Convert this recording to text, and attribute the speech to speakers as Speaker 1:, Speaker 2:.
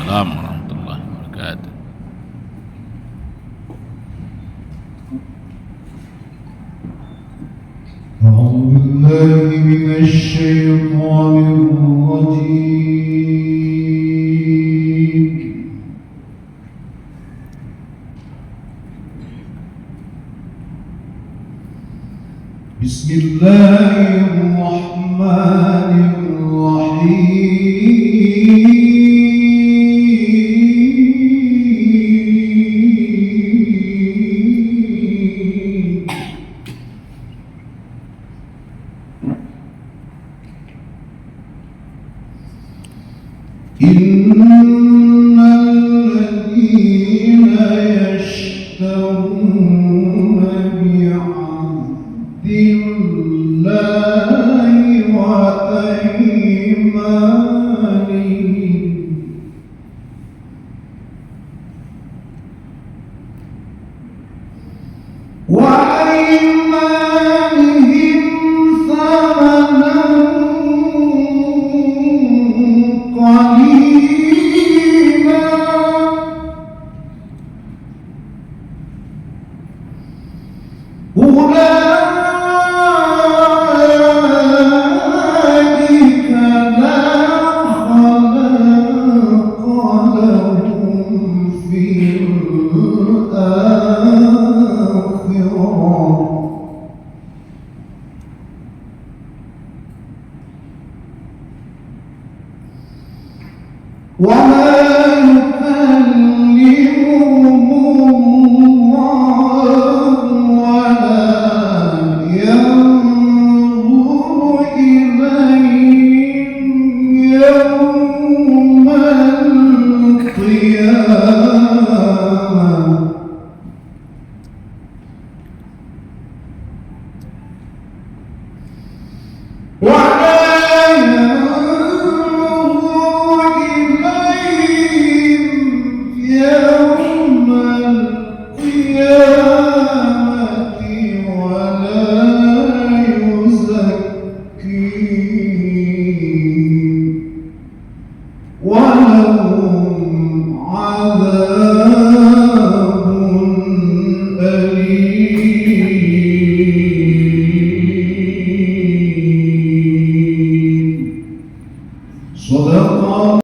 Speaker 1: السلام ورحمة الله وبركاته.
Speaker 2: أعوذ بالله من الشيطان الرجيم. بسم الله الرحمن الرحيم. إن الذين يشترون بعهد الله وأيمانهم ثمنا قليلا أولئك لا خلاق لهم في الآخرة وما يكلمهم الله ولا ينظر إليهم يوم القيامة ولا